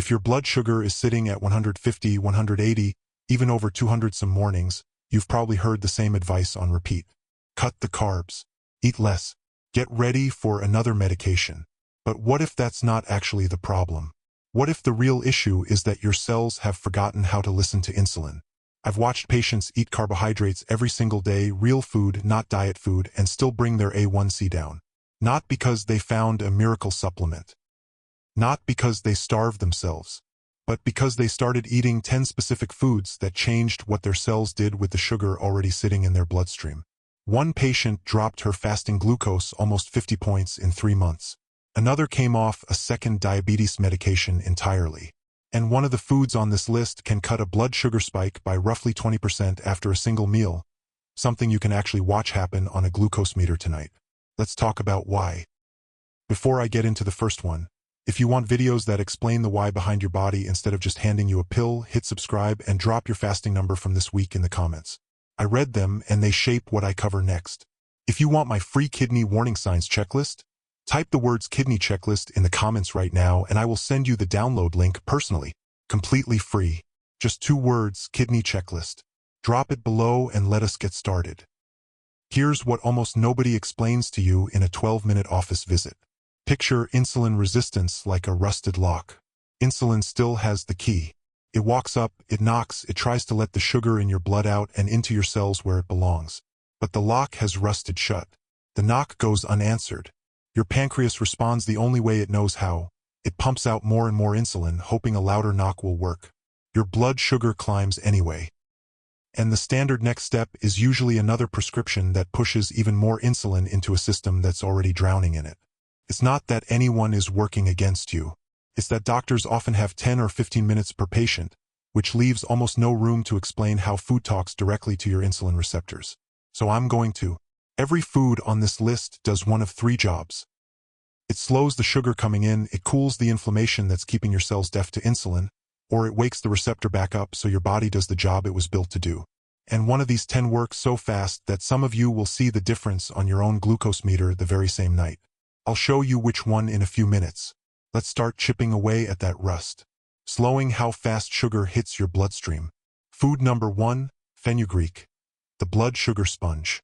If your blood sugar is sitting at 150, 180, even over 200 some mornings, you've probably heard the same advice on repeat. Cut the carbs. Eat less. Get ready for another medication. But what if that's not actually the problem? What if the real issue is that your cells have forgotten how to listen to insulin? I've watched patients eat carbohydrates every single day, real food, not diet food, and still bring their A1C down. Not because they found a miracle supplement. Not because they starved themselves, but because they started eating 10 specific foods that changed what their cells did with the sugar already sitting in their bloodstream. One patient dropped her fasting glucose almost 50 points in 3 months. Another came off a second diabetes medication entirely. And one of the foods on this list can cut a blood sugar spike by roughly 20% after a single meal, something you can actually watch happen on a glucose meter tonight. Let's talk about why. Before I get into the first one, if you want videos that explain the why behind your body instead of just handing you a pill, hit subscribe and drop your fasting number from this week in the comments. I read them and they shape what I cover next. If you want my free kidney warning signs checklist, type the words kidney checklist in the comments right now and I will send you the download link personally, completely free. Just 2 words, kidney checklist. Drop it below and let us get started. Here's what almost nobody explains to you in a 12-minute office visit. Picture insulin resistance like a rusted lock. Insulin still has the key. It walks up, it knocks, it tries to let the sugar in your blood out and into your cells where it belongs. But the lock has rusted shut. The knock goes unanswered. Your pancreas responds the only way it knows how. It pumps out more and more insulin, hoping a louder knock will work. Your blood sugar climbs anyway. And the standard next step is usually another prescription that pushes even more insulin into a system that's already drowning in it. It's not that anyone is working against you. It's that doctors often have 10 or 15 minutes per patient, which leaves almost no room to explain how food talks directly to your insulin receptors. So I'm going to. Every food on this list does one of 3 jobs. It slows the sugar coming in, it cools the inflammation that's keeping your cells deaf to insulin, or it wakes the receptor back up so your body does the job it was built to do. And one of these 10 works so fast that some of you will see the difference on your own glucose meter the very same night. I'll show you which one in a few minutes. Let's start chipping away at that rust. Slowing how fast sugar hits your bloodstream. Food number 1, fenugreek, the blood sugar sponge.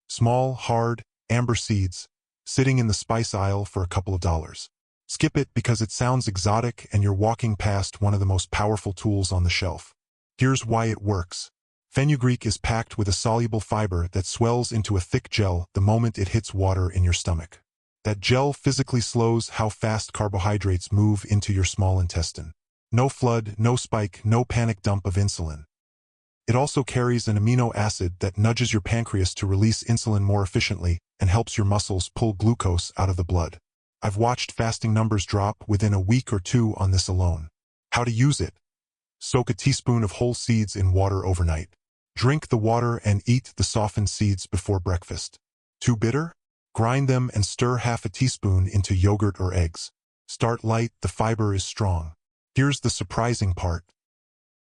Small, hard, amber seeds, sitting in the spice aisle for a couple of dollars. Skip it because it sounds exotic and you're walking past one of the most powerful tools on the shelf. Here's why it works. Fenugreek is packed with a soluble fiber that swells into a thick gel the moment it hits water in your stomach. That gel physically slows how fast carbohydrates move into your small intestine. No flood, no spike, no panic dump of insulin. It also carries an amino acid that nudges your pancreas to release insulin more efficiently and helps your muscles pull glucose out of the blood. I've watched fasting numbers drop within a week or 2 on this alone. How to use it? Soak a teaspoon of whole seeds in water overnight. Drink the water and eat the softened seeds before breakfast. Too bitter? Grind them and stir half a teaspoon into yogurt or eggs. Start light, the fiber is strong. Here's the surprising part.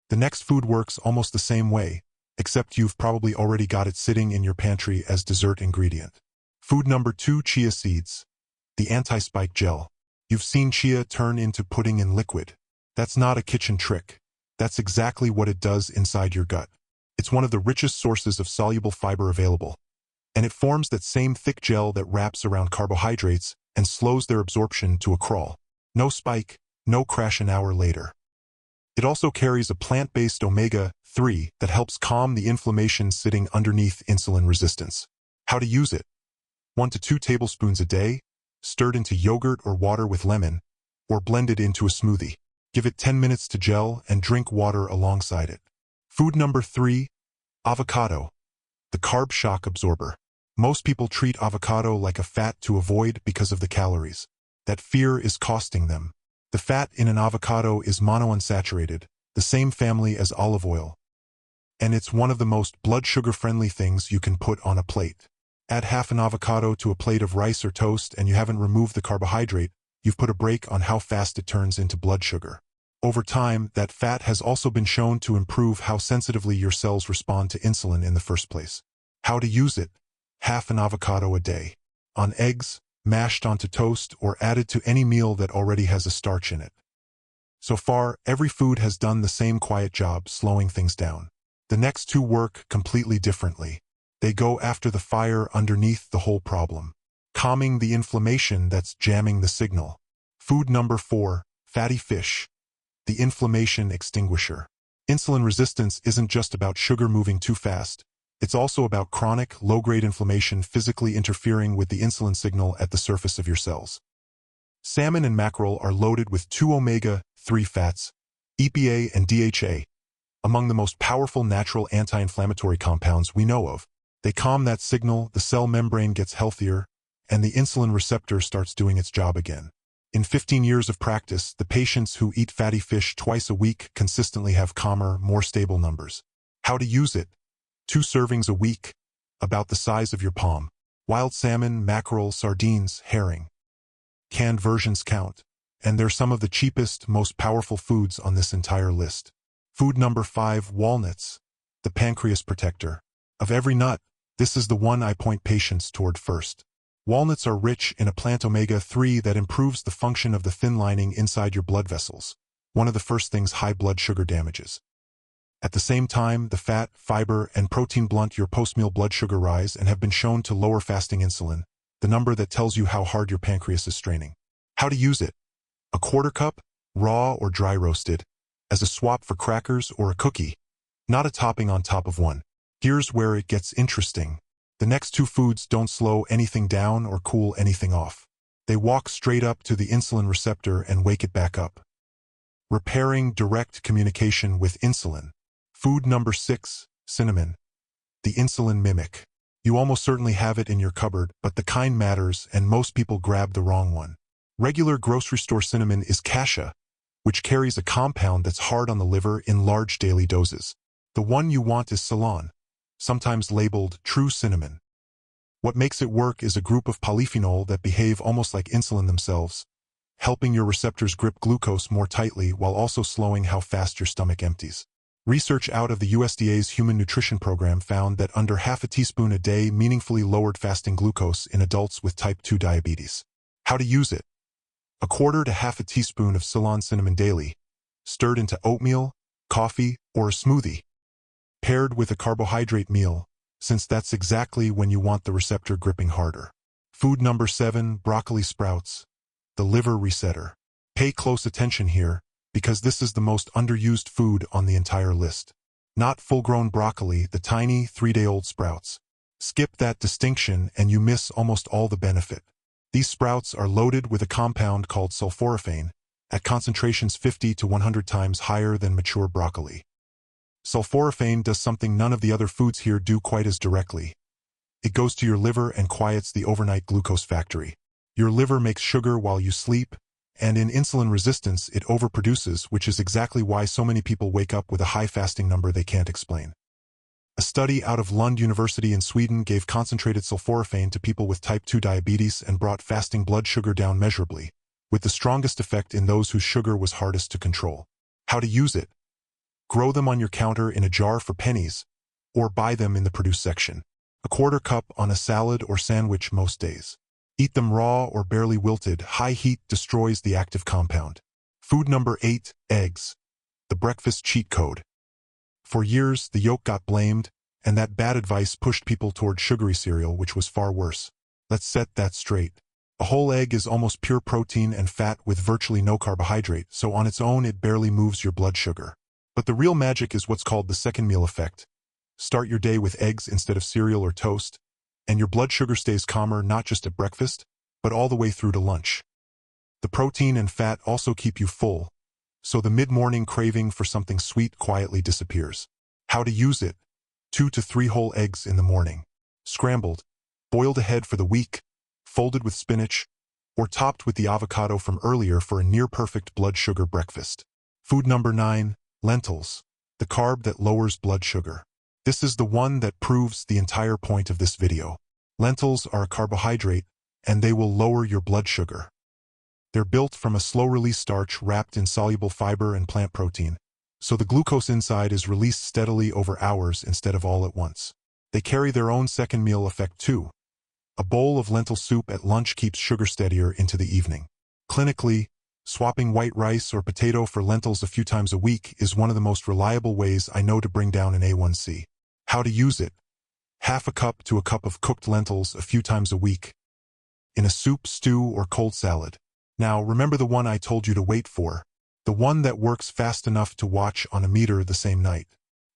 The next food works almost the same way, except you've probably already got it sitting in your pantry as dessert ingredient. Food number 2, chia seeds. The anti-spike gel. You've seen chia turn into pudding in liquid. That's not a kitchen trick. That's exactly what it does inside your gut. It's one of the richest sources of soluble fiber available. And it forms that same thick gel that wraps around carbohydrates and slows their absorption to a crawl. No spike, no crash an hour later. It also carries a plant-based omega-3 that helps calm the inflammation sitting underneath insulin resistance. How to use it? 1 to 2 tablespoons a day, stirred into yogurt or water with lemon, or blended into a smoothie. Give it 10 minutes to gel and drink water alongside it. Food number 3, avocado, the carb shock absorber. Most people treat avocado like a fat to avoid because of the calories. That fear is costing them. The fat in an avocado is monounsaturated, the same family as olive oil. And it's one of the most blood sugar-friendly things you can put on a plate. Add half an avocado to a plate of rice or toast and you haven't removed the carbohydrate, you've put a brake on how fast it turns into blood sugar. Over time, that fat has also been shown to improve how sensitively your cells respond to insulin in the first place. How to use it? Half an avocado a day. On eggs, mashed onto toast, or added to any meal that already has a starch in it. So far, every food has done the same quiet job, slowing things down. The next two work completely differently. They go after the fire underneath the whole problem, calming the inflammation that's jamming the signal. Food number 4, fatty fish, the inflammation extinguisher. Insulin resistance isn't just about sugar moving too fast. It's also about chronic, low-grade inflammation physically interfering with the insulin signal at the surface of your cells. Salmon and mackerel are loaded with 2 omega-3 fats, EPA and DHA, among the most powerful natural anti-inflammatory compounds we know of. They calm that signal, the cell membrane gets healthier, and the insulin receptor starts doing its job again. In 15 years of practice, the patients who eat fatty fish twice a week consistently have calmer, more stable numbers. How to use it? 2 servings a week, about the size of your palm. Wild salmon, mackerel, sardines, herring. Canned versions count, and they're some of the cheapest, most powerful foods on this entire list. Food number 5, walnuts, the pancreas protector. Of every nut, this is the one I point patients toward first. Walnuts are rich in a plant omega-3 that improves the function of the thin lining inside your blood vessels, one of the first things high blood sugar damages. At the same time, the fat, fiber, and protein blunt your post-meal blood sugar rise and have been shown to lower fasting insulin, the number that tells you how hard your pancreas is straining. How to use it? A 1/4 cup, raw or dry roasted, as a swap for crackers or a cookie, not a topping on top of one. Here's where it gets interesting. The next 2 foods don't slow anything down or cool anything off. They walk straight up to the insulin receptor and wake it back up. Repairing direct communication with insulin. Food number 6, cinnamon, the insulin mimic. You almost certainly have it in your cupboard, but the kind matters, and most people grab the wrong one. Regular grocery store cinnamon is cassia, which carries a compound that's hard on the liver in large daily doses. The one you want is Ceylon, sometimes labeled true cinnamon. What makes it work is a group of polyphenol that behave almost like insulin themselves, helping your receptors grip glucose more tightly while also slowing how fast your stomach empties. Research out of the USDA's Human Nutrition Program found that under half a teaspoon a day meaningfully lowered fasting glucose in adults with type 2 diabetes. How to use it? 1/4 to half a teaspoon of Ceylon cinnamon daily, stirred into oatmeal, coffee, or a smoothie. Paired with a carbohydrate meal, since that's exactly when you want the receptor gripping harder. Food number 7, broccoli sprouts, the liver resetter. Pay close attention here, because this is the most underused food on the entire list. Not full-grown broccoli, the tiny, 3-day-old sprouts. Skip that distinction and you miss almost all the benefit. These sprouts are loaded with a compound called sulforaphane, at concentrations 50 to 100 times higher than mature broccoli. Sulforaphane does something none of the other foods here do quite as directly. It goes to your liver and quiets the overnight glucose factory. Your liver makes sugar while you sleep, and in insulin resistance it overproduces, which is exactly why so many people wake up with a high fasting number they can't explain. A study out of Lund University in Sweden gave concentrated sulforaphane to people with type 2 diabetes and brought fasting blood sugar down measurably, with the strongest effect in those whose sugar was hardest to control. How to use it? Grow them on your counter in a jar for pennies, or buy them in the produce section. A 1/4 cup on a salad or sandwich most days. Eat them raw or barely wilted. High heat destroys the active compound. Food number 8, eggs, the breakfast cheat code. For years, the yolk got blamed, and that bad advice pushed people toward sugary cereal, which was far worse. Let's set that straight. A whole egg is almost pure protein and fat with virtually no carbohydrate, so on its own it barely moves your blood sugar. But the real magic is what's called the second meal effect. Start your day with eggs instead of cereal or toast, and your blood sugar stays calmer not just at breakfast, but all the way through to lunch. The protein and fat also keep you full, so the mid-morning craving for something sweet quietly disappears. How to use it? 2 to 3 whole eggs in the morning. Scrambled, boiled ahead for the week, folded with spinach, or topped with the avocado from earlier for a near-perfect blood sugar breakfast. Food number 9, lentils, the carb that lowers blood sugar. This is the one that proves the entire point of this video. Lentils are a carbohydrate, and they will lower your blood sugar. They're built from a slow-release starch wrapped in soluble fiber and plant protein, so the glucose inside is released steadily over hours instead of all at once. They carry their own second meal effect too. A bowl of lentil soup at lunch keeps sugar steadier into the evening. Clinically, Swapping white rice or potato for lentils a few times a week is one of the most reliable ways I know to bring down an A1C. How to use it? Half a cup to a cup of cooked lentils a few times a week. In a soup, stew, or cold salad. Now, remember the one I told you to wait for. The one that works fast enough to watch on a meter the same night.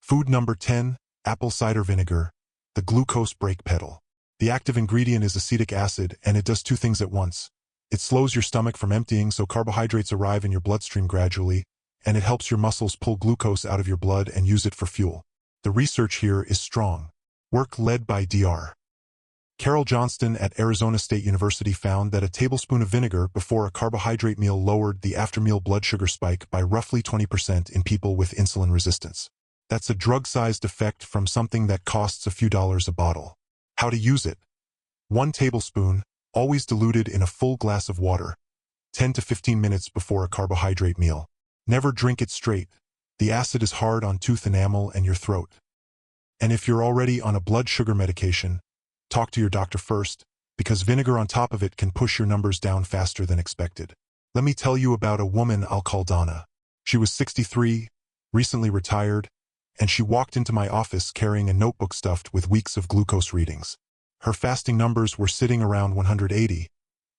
Food number 10, apple cider vinegar, the glucose brake pedal. The active ingredient is acetic acid, and it does two things at once. It slows your stomach from emptying so carbohydrates arrive in your bloodstream gradually, and it helps your muscles pull glucose out of your blood and use it for fuel. The research here is strong. Work led by Dr. Carol Johnston at Arizona State University found that a tablespoon of vinegar before a carbohydrate meal lowered the after-meal blood sugar spike by roughly 20% in people with insulin resistance. That's a drug-sized effect from something that costs a few dollars a bottle. How to use it? 1 tablespoon, always diluted in a full glass of water, 10 to 15 minutes before a carbohydrate meal. Never drink it straight. The acid is hard on tooth enamel and your throat. And if you're already on a blood sugar medication, talk to your doctor first, because vinegar on top of it can push your numbers down faster than expected. Let me tell you about a woman I'll call Donna. She was 63, recently retired, and she walked into my office carrying a notebook stuffed with weeks of glucose readings. Her fasting numbers were sitting around 180,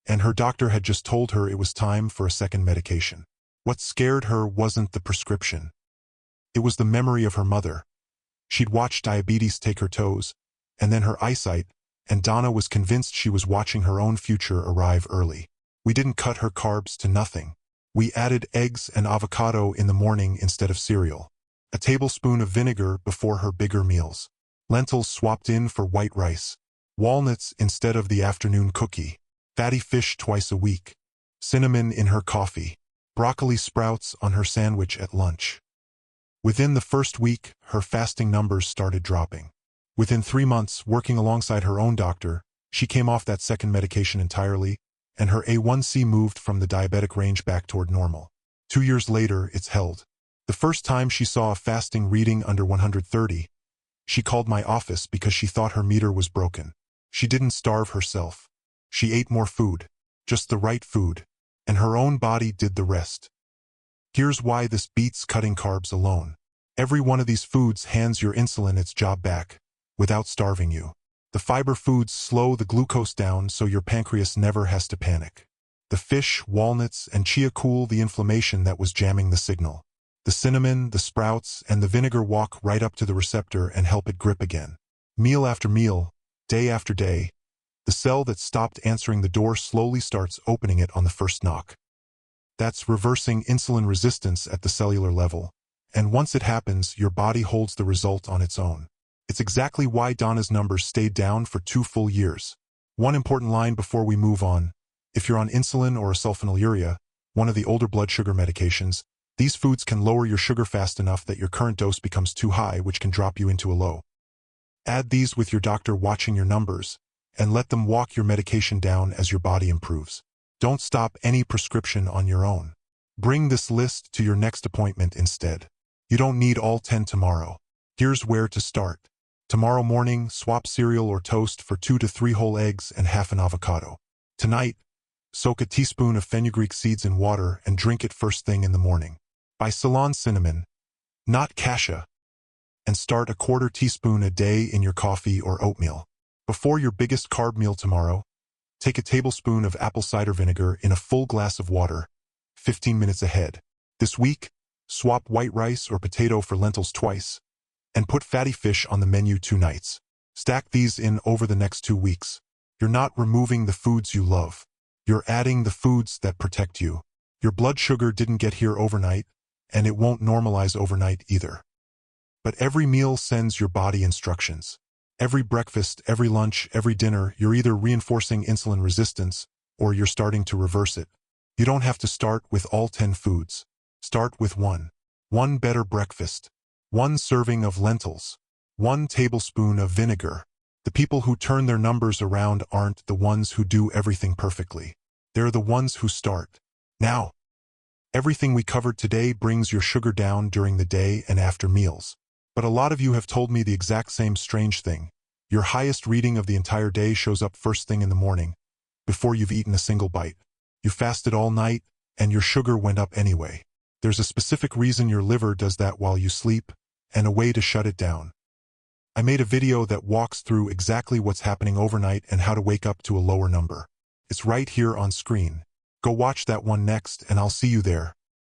and her doctor had just told her it was time for a second medication. What scared her wasn't the prescription. It was the memory of her mother. She'd watched diabetes take her toes, and then her eyesight, and Donna was convinced she was watching her own future arrive early. We didn't cut her carbs to nothing. We added eggs and avocado in the morning instead of cereal. A tablespoon of vinegar before her bigger meals. Lentils swapped in for white rice. Walnuts instead of the afternoon cookie. Fatty fish twice a week. Cinnamon in her coffee. Broccoli sprouts on her sandwich at lunch. Within the first week, her fasting numbers started dropping. Within 3 months, working alongside her own doctor, she came off that second medication entirely, and her A1C moved from the diabetic range back toward normal. 2 years later, it's held. The first time she saw a fasting reading under 130, she called my office because she thought her meter was broken. She didn't starve herself. She ate more food, just the right food, and her own body did the rest. Here's why this beats cutting carbs alone. Every one of these foods hands your insulin its job back, without starving you. The fiber foods slow the glucose down so your pancreas never has to panic. The fish, walnuts, and chia cool the inflammation that was jamming the signal. The cinnamon, the sprouts, and the vinegar walk right up to the receptor and help it grip again. Meal after meal, day after day, the cell that stopped answering the door slowly starts opening it on the first knock. That's reversing insulin resistance at the cellular level, and once it happens, your body holds the result on its own. It's exactly why Donna's numbers stayed down for 2 full years. One important line before we move on. If you're on insulin or a sulfonylurea, one of the older blood sugar medications, these foods can lower your sugar fast enough that your current dose becomes too high, which can drop you into a low. Add these with your doctor watching your numbers, and let them walk your medication down as your body improves. Don't stop any prescription on your own. Bring this list to your next appointment instead. You don't need all 10 tomorrow. Here's where to start. Tomorrow morning, swap cereal or toast for 2 to 3 whole eggs and half an avocado. Tonight, soak a teaspoon of fenugreek seeds in water and drink it first thing in the morning. Buy Ceylon cinnamon, not cassia, and start a 1/4 teaspoon a day in your coffee or oatmeal. Before your biggest carb meal tomorrow, take a tablespoon of apple cider vinegar in a full glass of water, 15 minutes ahead. This week, swap white rice or potato for lentils twice, and put fatty fish on the menu 2 nights. Stack these in over the next 2 weeks. You're not removing the foods you love. You're adding the foods that protect you. Your blood sugar didn't get here overnight, and it won't normalize overnight either. But every meal sends your body instructions. Every breakfast, every lunch, every dinner, you're either reinforcing insulin resistance or you're starting to reverse it. You don't have to start with all 10 foods. Start with 1. 1 better breakfast. 1 serving of lentils. 1 tablespoon of vinegar. The people who turn their numbers around aren't the ones who do everything perfectly. They're the ones who start. Now, everything we covered today brings your sugar down during the day and after meals. But a lot of you have told me the exact same strange thing. Your highest reading of the entire day shows up first thing in the morning, before you've eaten a single bite. You fasted all night, and your sugar went up anyway. There's a specific reason your liver does that while you sleep, and a way to shut it down. I made a video that walks through exactly what's happening overnight and how to wake up to a lower number. It's right here on screen. Go watch that one next, and I'll see you there.